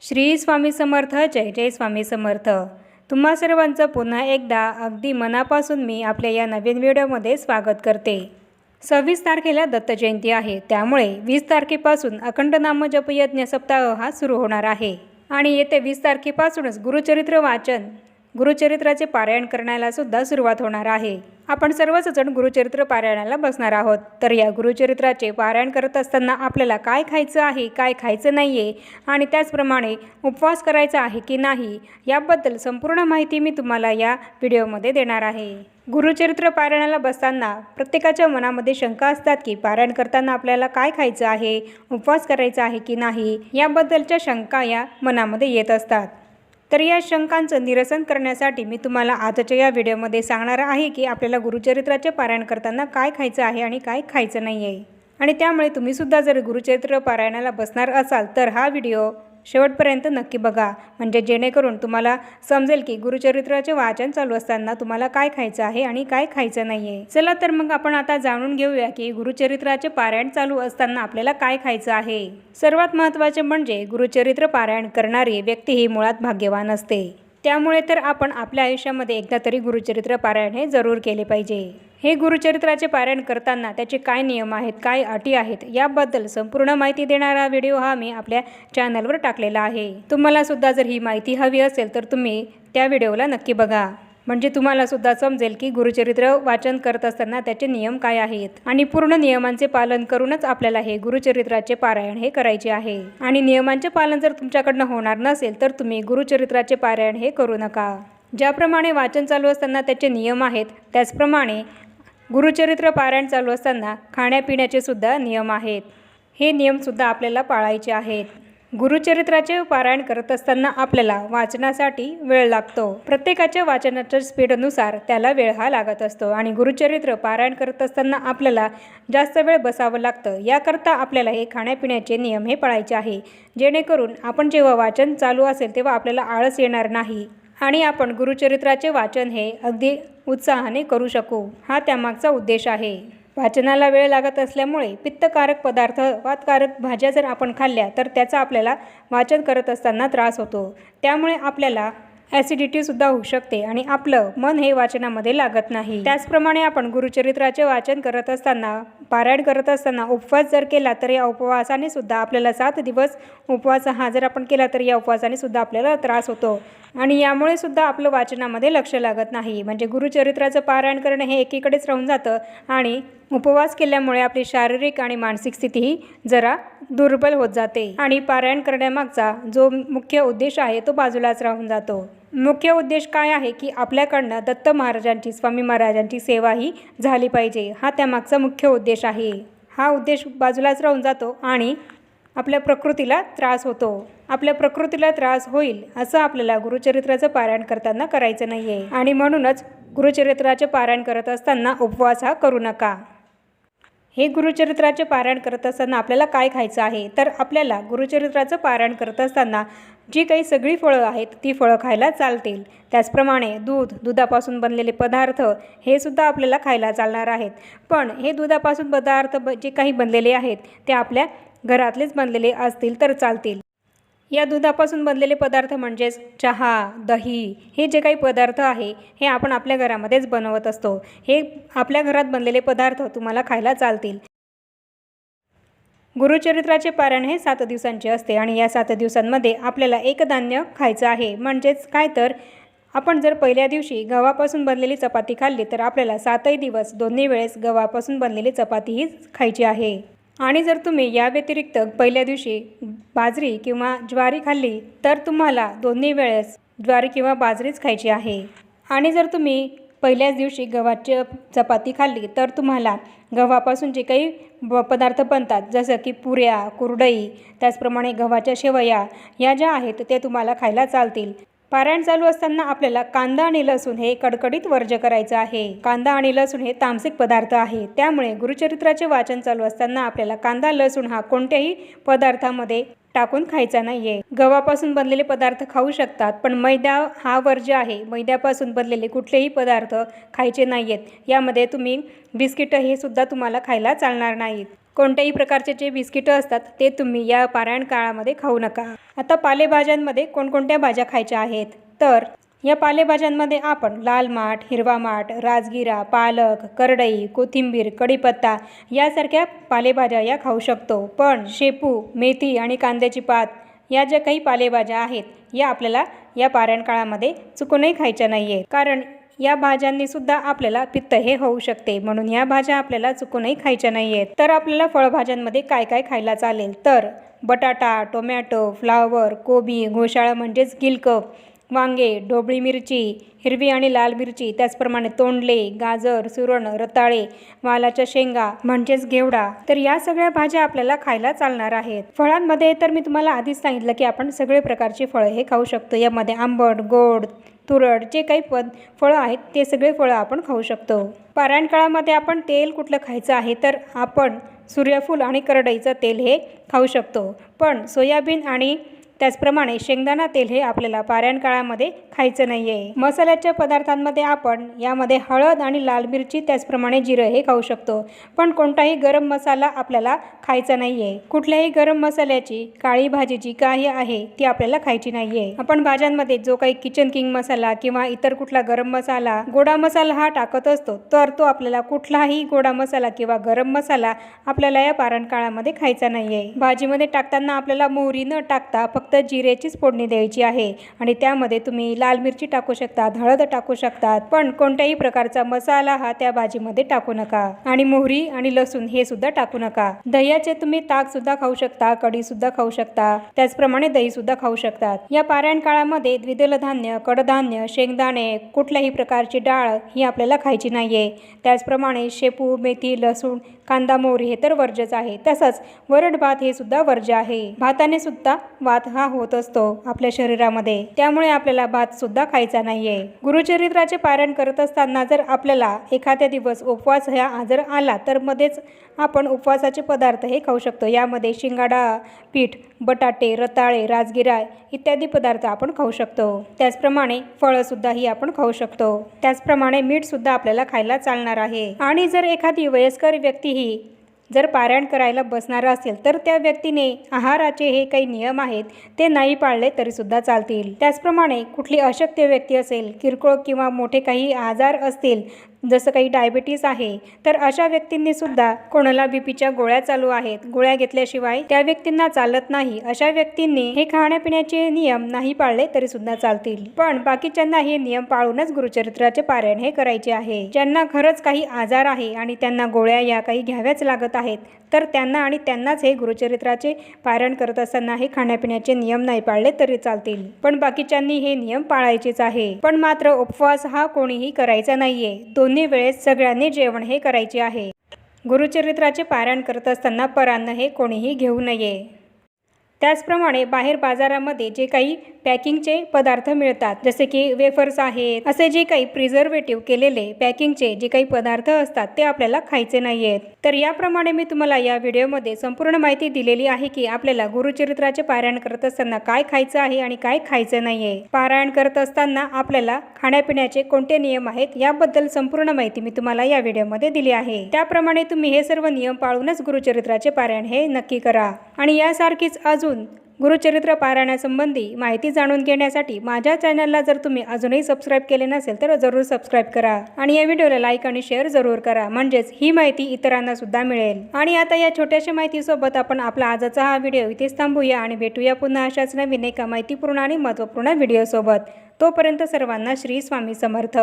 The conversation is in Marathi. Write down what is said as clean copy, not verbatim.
श्री स्वामी समर्थ. जय जय स्वामी समर्थ. तुम्हा सर्वांचं पुन्हा एकदा अगदी मनापासून मी आपल्या या नवीन व्हिडिओमध्ये स्वागत करते. 26 तारखेला दत्त जयंती आहे, त्यामुळे 20 तारखेपासून अखंड नामजप यज्ञ सप्ताह हा सुरू होणार आहे आणि येत्या 20 तारखेपासूनच गुरुचरित्र वाचन, गुरुचरित्राचे पारायण करण्याला सुद्धा सुरुवात होणार आहे. आपण सर्वच जण गुरुचरित्र पारायणाला बसणार आहोत. तर या गुरुचरित्राचे पारायण करत असताना आपल्याला काय खायचं आहे, काय खायचं नाही आहे आणि त्याचप्रमाणे उपवास करायचा आहे की नाही याबद्दल संपूर्ण माहिती मी तुम्हाला या व्हिडिओमध्ये देणार आहे. गुरुचरित्र पारायणाला बसताना प्रत्येकाच्या मनामध्ये शंका असतात की पारायण करताना आपल्याला काय खायचं आहे, उपवास करायचा आहे की नाही याबद्दलच्या शंका या मनामध्ये येत असतात. तर या शंकांचं निरसन करण्यासाठी मी तुम्हाला आजच्या या व्हिडिओमध्ये सांगणार आहे की आपल्याला गुरुचरित्राचे पारायण करताना काय खायचं आहे आणि काय खायचं नाही आहे. आणि त्यामुळे तुम्हीसुद्धा जर गुरुचरित्र पारायणाला बसणार असाल तर हा व्हिडिओ शेवटपर्यंत नक्की बघा, म्हणजे जेणेकरून तुम्हाला समजेल की गुरुचरित्राचे वाचन चालू असताना तुम्हाला काय खायचं आहे आणि काय खायचं नाही आहे. चला तर मग आपण आता जाणून घेऊया की गुरुचरित्राचे पारायण चालू असताना आपल्याला काय खायचं आहे. सर्वात महत्त्वाचे म्हणजे गुरुचरित्र पारायण करणारी व्यक्ती ही मुळात भाग्यवान असते. त्यामुळे तर आपण आपल्या आयुष्यामध्ये एकदा तरी गुरुचरित्र पारायण हे जरूर केले पाहिजे. हे गुरुचरित्राचे पारायण करताना त्याचे काय नियम आहेत, काय अटी आहेत याबद्दल संपूर्ण माहिती देणारा व्हिडिओ हा मी आपल्या चॅनलवर टाकलेला आहे. तुम्हाला सुद्धा जर ही माहिती हवी असेल तर तुम्ही त्या व्हिडिओला नक्की बघा, म्हणजे तुम्हाला सुद्धा समजेल की गुरुचरित्र वाचन करत असताना त्याचे नियम काय आहेत आणि पूर्ण नियमांचे पालन करूनच आपल्याला हे गुरुचरित्राचे पारायण हे करायचे आहे. आणि नियमांचे पालन जर तुमच्याकडनं होणार नसेल तर तुम्ही गुरुचरित्राचे पारायण हे करू नका. ज्याप्रमाणे वाचन चालू असताना त्याचे नियम आहेत त्याचप्रमाणे गुरुचरित्र पारायण चालू असताना खाण्यापिण्याचे सुद्धा नियम आहेत. हे नियमसुद्धा आपल्याला पाळायचे आहेत. गुरुचरित्राचे पारायण करत असताना आपल्याला वाचनासाठी वेळ लागतो. प्रत्येकाच्या वाचनाच्या स्पीडनुसार त्याला वेळ हा लागत असतो आणि गुरुचरित्र पारायण करत असताना आपल्याला जास्त वेळ बसावं लागतं. याकरता आपल्याला हे खाण्यापिण्याचे नियम हे पाळायचे आहे, जेणेकरून आपण जेव्हा वाचन चालू असेल तेव्हा आपल्याला आळस येणार नाही आणि आपण गुरुचरित्राचे वाचन हे अगदी उत्साहाने करू शकू. हा त्यामागचा उद्देश आहे. वाचनाला वेळ लागत असल्यामुळे पित्तकारक पदार्थ, वातकारक भाज्या जर आपण खाल्ल्या तर त्याचा आपल्याला वाचन करत असताना त्रास होतो. त्यामुळे आपल्याला ॲसिडिटीसुद्धा होऊ शकते आणि आपलं मन हे वाचनामध्ये लागत नाही. त्याचप्रमाणे आपण गुरुचरित्राचे वाचन करत असताना, पारायण करत असताना उपवास जर केला तर या उपवासाने सुद्धा आपल्याला 7 दिवस उपवास हा जर आपण केला तर या उपवासाने सुद्धा आपल्याला त्रास होतो आणि यामुळे सुद्धा आपलं वाचनामध्ये लक्ष लागत नाही. म्हणजे गुरुचरित्राचं पारायण करणं हे एकीकडेच राहून जातं आणि उपवास केल्यामुळे आपली शारीरिक आणि मानसिक स्थितीही जरा दुर्बल होत जाते आणि पारायण करण्यामागचा जो मुख्य उद्देश आहे तो बाजूलाच राहून जातो. मुख्य उद्देश काय आहे की आपल्याकडनं दत्त महाराजांची, स्वामी महाराजांची सेवा ही झाली पाहिजे. हा त्यामागचा मुख्य उद्देश आहे. हा उद्देश बाजूलाच राहून जातो आणि आपल्या प्रकृतीला त्रास होतो. आपल्या प्रकृतीला त्रास होईल असं आपल्याला गुरुचरित्राचं पारायण करताना करायचं नाही आहे आणि म्हणूनच गुरुचरित्राचे पारायण करत असताना उपवास हा करू नका. हे गुरुचरित्राचे पारायण करत असताना आपल्याला काय खायचं आहे, तर आपल्याला गुरुचरित्राचं पारायण करत असताना जी काही सगळी फळं आहेत ती फळं खायला चालतील. त्याचप्रमाणे दुधापासून बनलेले पदार्थ हे सुद्धा आपल्याला खायला चालणार आहेत. पण हे दुधापासून पदार्थ जे काही बनलेले आहेत ते आपल्या घरातलेच बनलेले असतील तर चालतील. या दुधापासून बनलेले पदार्थ म्हणजेच चहा, दही हे जे काही पदार्थ आहे हे आपण आपल्या घरामध्येच बनवत असतो. हे आपल्या घरात बनलेले पदार्थ तुम्हाला खायला चालतील. गुरुचरित्राचे पारायण हे 7 दिवसांचे असते आणि या 7 दिवसांमध्ये आपल्याला एकधान्य खायचं आहे. म्हणजेच काय, तर आपण जर पहिल्या दिवशी गव्हापासून बनलेली चपाती खाल्ली तर आपल्याला 7ही दिवस दोन्ही वेळेस गव्हापासून बनलेली चपातीही खायची आहे. आणि जर तुम्ही या व्यतिरिक्त पहिल्या दिवशी बाजरी किंवा ज्वारी खाल्ली तर तुम्हाला दोन्ही वेळेस ज्वारी किंवा बाजरीच खायची आहे. आणि जर तुम्ही पहिल्याच दिवशी गव्हाची चपाती खाल्ली तर तुम्हाला गव्हापासून जे काही पदार्थ बनतात जसं की पुऱ्या, कुरडई, त्याचप्रमाणे गव्हाच्या शेवया या ज्या आहेत ते तुम्हाला खायला चालतील. पारायण चालू असताना आपल्याला कांदा आणि लसूण हे कडकडीत वर्ज्य करायचं आहे. कांदा आणि लसूण हे तामसिक पदार्थ आहे, त्यामुळे गुरुचरित्राचे वाचन चालू असताना आपल्याला कांदा, लसूण हा कोणत्याही पदार्थामध्ये टाकून खायचा नाहीये. गव्हापासून बनलेले पदार्थ खाऊ शकतात, पण मैदा हा वर्ज्य आहे. मैद्यापासून बनलेले कुठलेही पदार्थ खायचे नाहीयेत. यामध्ये तुम्ही बिस्किटं हे सुद्धा तुम्हाला खायला चालणार नाहीत. कोणत्याही प्रकारचे जे बिस्किटं असतात ते तुम्ही या पारायण काळामध्ये खाऊ नका। आता पालेभाज्यांमध्ये कोणकोणत्या भाज्या खायच्या आहेत तर या पालेभाज्यांमध्ये आपण लाल माठ, हिरवा माठ, राजगिरा, पालक, करडई, कोथिंबीर, कढीपत्ता यासारख्या पालेभाज्या या खाऊ शकतो। पण शेपू, मेथी आणि कांद्याची पात या ज्या काही पालेभाज्या आहेत या आपल्याला या पारायण काळामध्ये चुकूनही खायच्या नाही आहेत, कारण या भाज्यांनी सुद्धा आपल्याला पित्त हे होऊ शकते, म्हणून या भाज्या आपल्याला चुकूनही खायच्या नाही आहेत। तर आपल्याला फळभाज्यांमध्ये काय काय खायला चालेल तर बटाटा, टोमॅटो, फ्लावर, कोबी, घोसाळा म्हणजेच गिलक, वांगे, ढोबळी मिरची, हिरवी आणि लाल मिरची, त्याचप्रमाणे तोंडले, गाजर, सुरण, रताळे, वालाच्या शेंगा म्हणजेच घेवडा, तर या सगळ्या भाज्या आपल्याला खायला चालणार आहेत। फळांमध्ये तर मी तुम्हाला आधीच सांगितलं की आपण सगळे प्रकारची फळं हे खाऊ शकतो। यामध्ये आंबट, गोड, तुरट जे काही फळं आहेत ते सगळे फळं आपण खाऊ शकतो। पारायण काळामध्ये आपण तेल कुठलं खायचं आहे तर आपण सूर्यफूल आणि करडईचं तेल हे खाऊ शकतो, पण सोयाबीन आणि त्याचप्रमाणे शेंगदाणा तेल हे आपल्याला पारायण काळामध्ये खायचं नाही आहे। मसाल्याच्या पदार्थांमध्ये आपण यामध्ये हळद आणि लाल मिरची त्याचप्रमाणे जिरं हे खाऊ शकतो, पण कोणताही गरम मसाला आपल्याला खायचा नाही आहे। कुठल्याही गरम मसाल्याची काळी भाजी जी काही आहे ती आपल्याला खायची नाही आहे। आपण भाज्यांमध्ये जो काही किचन किंग मसाला किंवा इतर कुठला गरम मसाला, गोडा मसाला हा टाकत असतो तर तो आपल्याला कुठलाही गोडा मसाला किंवा गरम मसाला आपल्याला या पारायण काळामध्ये खायचा नाही आहे। भाजीमध्ये टाकताना आपल्याला मोहरी न टाकता फक्त जिऱ्याचीच फोडणी द्यायची आहे आणि त्यामध्ये तुम्ही लाल मिरची टाकू शकता, हळद टाकू शकतात, पण कोणत्याही प्रकारचा मसाला हा त्या भाजीमध्ये टाकू नका आणि मोहरी आणि लसूण हे सुद्धा टाकू नका। दह्याचे तुम्ही ताक सुद्धा खाऊ शकता, कढी सुद्धा खाऊ शकता, त्याचप्रमाणे दही सुद्धा खाऊ शकतात। या पारायण काळामध्ये द्विदल धान्य, कडधान्य, शेंगदाणे, कुठल्याही प्रकारची डाळ ही आपल्याला खायची नाहीये। त्याचप्रमाणे शेपू, मेथी, लसूण, कांदा, मोहरी हे तर वर्ज्यच आहे। तसंच वरण भात हे सुद्धा वर्ज्य आहे। भाताने सुद्धा वात हा होत असतो आपल्या शरीरामध्ये, त्यामुळे आपल्याला भात सुद्धा खायचा नाहीये। गुरुचरित्राचे पारायण करत असताना जर आपल्याला एखाद्या दिवस उपवास हा जर आला तर मध्येच आपण उपवासाचे पदार्थ हे खाऊ शकतो। यामध्ये शिंगाडा पीठ, बटाटे, रताळे, राजगिरा इत्यादी पदार्थ आपण खाऊ शकतो। त्याचप्रमाणे फळं सुद्धा ही आपण खाऊ शकतो। त्याचप्रमाणे मीठ सुद्धा आपल्याला खायला चालणार आहे। आणि जर एखादी वयस्कर व्यक्ती ही जर पारायण करायला बसणार असेल तर त्या व्यक्तीने आहाराचे हे काही नियम आहेत ते नाही पाळले तरी सुद्धा चालतील। त्याचप्रमाणे कुठली अशक्य व्यक्ती असेल, किरकोळ किंवा मोठे काही आजार असतील जसं काही डायबिटीस आहे तर अशा व्यक्तींनी सुद्धा, कोणाला बीपीच्या गोळ्या चालू आहेत, गोळ्या घेतल्याशिवाय त्या व्यक्तींना चालत नाही, अशा व्यक्तींनी हे खाण्यापिण्याचे नियम नाही पाळले तरी सुद्धा चालतील। पण बाकीच्यांना हे नियम पाळूनच गुरुचरित्राचे पारायण हे करायचे आहे। ज्यांना खरंच काही आजार आहे आणि त्यांना गोळ्या या काही घ्याव्याच लागत आहेत तर त्यांना आणि त्यांनाच हे गुरुचरित्राचे पारायण करत असताना हे खाण्यापिण्याचे नियम नाही पाळले तरी चालतील, पण बाकीच्यांनी हे नियम पाळायचेच आहे। पण मात्र उपवास हा कोणीही करायचा नाहीये। दोन्ही वेळेस सगळ्यांनी जेवण हे करायचे आहे। गुरुचरित्राचे पारायण करत असताना परान्न हे कोणीही घेऊ नये। त्याचप्रमाणे बाहेर बाजारामध्ये जे काही पॅकिंगचे पदार्थ मिळतात जसे की वेफर्स आहेत, असे जे काही प्रिझर्वेटिव्ह केलेले पॅकिंगचे जे काही पदार्थ असतात ते आपल्याला खायचे नाहीयेत। तर याप्रमाणे मी तुम्हाला या व्हिडिओमध्ये संपूर्ण माहिती दिलेली आहे की आपल्याला गुरुचरित्राचे पारायण करत असताना काय खायचं आहे आणि काय खायचं नाहीये। पारायण करत असताना आपल्याला खाण्यापिण्याचे कोणते नियम आहेत याबद्दल संपूर्ण माहिती मी तुम्हाला या व्हिडिओमध्ये दिली आहे। त्याप्रमाणे तुम्ही हे सर्व नियम पाळूनच गुरुचरित्राचे पारायण हे नक्की करा। आणि यासारखीच अजून गुरुचरित्र पारायणासंबंधी माहिती जाणून घेण्यासाठी माझ्या चॅनलला जर तुम्ही अजूनही सबस्क्राईब केले नसेल तर जरूर सबस्क्राईब करा आणि या व्हिडिओला लाईक आणि शेअर जरूर करा, म्हणजेच ही माहिती इतरांना सुद्धा मिळेल। आणि आता या छोट्याशा माहितीसोबत आपण आपला आजचा हा व्हिडिओ इथेच थांबूया आणि भेटूया पुन्हा अशाच नवीन एका माहितीपूर्ण आणि महत्त्वपूर्ण व्हिडिओसोबत। तोपर्यंत सर्वांना श्री स्वामी समर्थ।